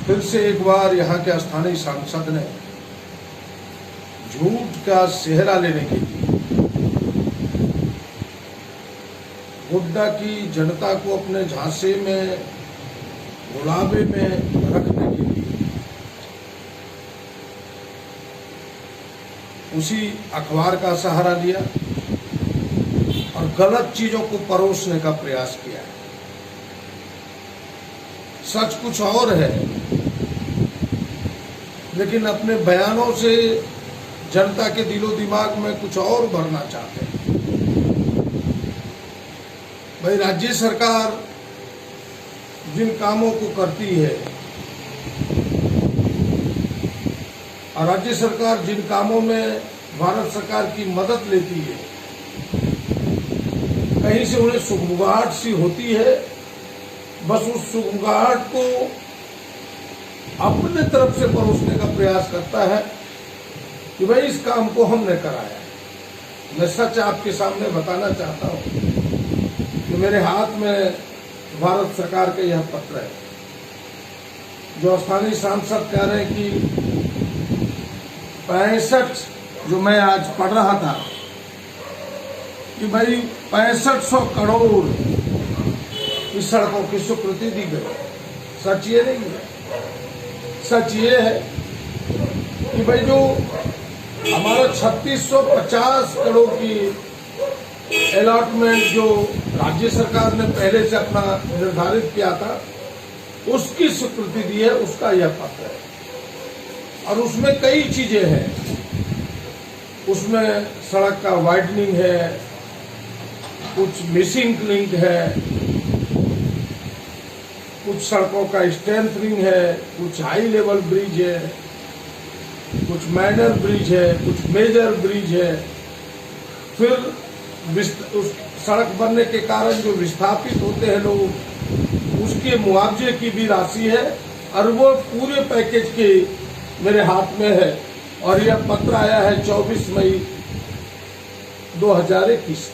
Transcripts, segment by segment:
फिर से एक बार यहाँ के स्थानीय सांसद ने झूठ का सेहरा लेने के लिए गोड्डा की जनता को अपने झांसे में गुलाबे में रखने के लिए उसी अखबार का सहारा लिया और गलत चीजों को परोसने का प्रयास किया है। सच कुछ और है, लेकिन अपने बयानों से जनता के दिलो दिमाग में कुछ और भरना चाहते हैं। भाई, राज्य सरकार जिन कामों को करती है और राज्य सरकार जिन कामों में भारत सरकार की मदद लेती है, कहीं से उन्हें सुगबुगाहट सी होती है। बस उस सुगबुगाहट को अपने तरफ से परोसने का प्रयास करता है कि भाई इस काम को हमने कराया। मैं सच आपके सामने बताना चाहता हूं कि मेरे हाथ में भारत सरकार का यह पत्र है, जो स्थानीय सांसद कह रहे हैं कि 65, जो मैं आज पढ़ रहा था कि भाई 6500 करोड़ की सड़कों की स्वीकृति दी गई। सच ये नहीं है। सच ये है कि भाई जो हमारा 3650 करोड़ की अलॉटमेंट जो राज्य सरकार ने पहले से अपना निर्धारित किया था, उसकी स्वीकृति दी है, उसका यह पत्र है। और उसमें कई चीजें हैं। उसमें सड़क का वाइडनिंग है, कुछ मिसिंग लिंक है, कुछ सड़कों का स्ट्रेंथनिंग है, कुछ हाई लेवल ब्रिज है, कुछ माइनर ब्रिज है, कुछ मेजर ब्रिज है। फिर उस सड़क बनने के कारण जो विस्थापित होते हैं लोग, उसके मुआवजे की भी राशि है और वो पूरे पैकेज के मेरे हाथ में है। और यह पत्र आया है 24 मई 2021।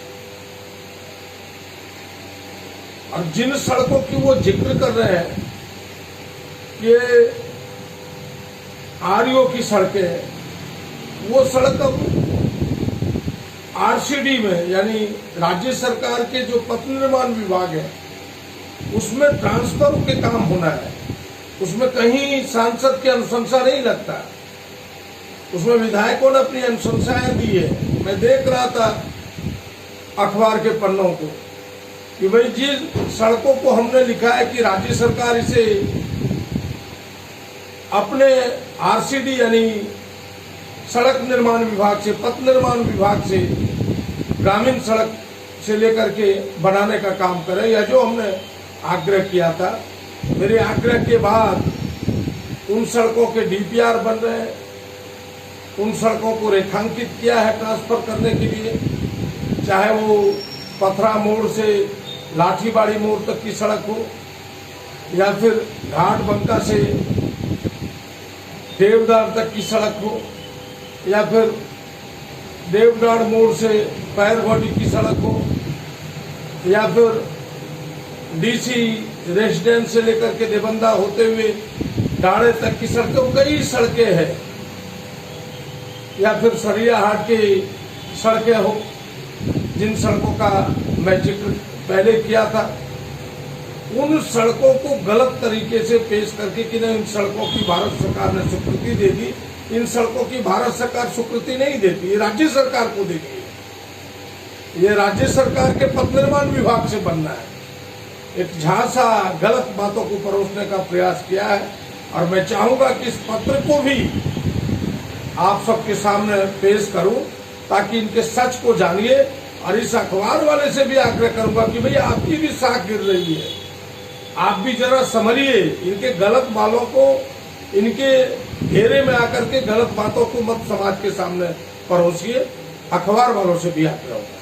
और जिन सड़कों की वो जिक्र कर रहे हैं, ये आरईओ की सड़कें, वो सड़क अब आरसीडी में, यानी राज्य सरकार के जो पथ निर्माण विभाग है, उसमें ट्रांसफर के काम होना है। उसमें कहीं सांसद की अनुशंसा नहीं लगता। उसमें विधायकों ने अपनी अनुशंसाएं दी है। मैं देख रहा था अखबार के पन्नों को कि भाई जिन सड़कों को हमने लिखा है कि राज्य सरकार इसे अपने आरसीडी यानी सड़क निर्माण विभाग से, पथ निर्माण विभाग से, ग्रामीण सड़क से लेकर के बनाने का काम करे, या जो हमने आग्रह किया था। मेरे आग्रह के बाद उन सड़कों के डीपीआर बन रहे हैं, उन सड़कों को रेखांकित किया है ट्रांसफर करने के लिए, चाहे वो पथरा मोड़ से लाठीबाड़ी मोड़ तक की सड़क हो, या फिर घाट बंका से देवदार तक की सड़क हो, या फिर देवदार मोड़ से पैरगोडी की सड़क हो, या फिर डीसी रेसिडेंस से लेकर के देबंदा होते हुए डाड़े तक की सड़कें, कई सड़कें हैं, या फिर सरियाहाट की सड़कें हो, जिन सड़कों का मैं जिक्र पहले किया था। उन सड़कों को गलत तरीके से पेश करके कि नहीं, इन सड़कों की भारत सरकार ने स्वीकृति दे दी। इन सड़कों की भारत सरकार स्वीकृति नहीं देती, ये राज्य सरकार को देती है। ये राज्य सरकार के पथ निर्माण विभाग से बनना है। एक झांसा गलत बातों को परोसने का प्रयास किया है। और मैं चाहूंगा कि इस पत्र को भी आप सबके सामने पेश करूं, ताकि इनके सच को जानिए। और इस अखबार वाले से भी आग्रह करूंगा कि भैया आपकी भी साख गिर रही है, आप भी जरा समझिए। इनके गलत बालों को, इनके घेरे में आकर के गलत बातों को मत समाज के सामने परोसिए। अखबार वालों से भी आग्रह होगा।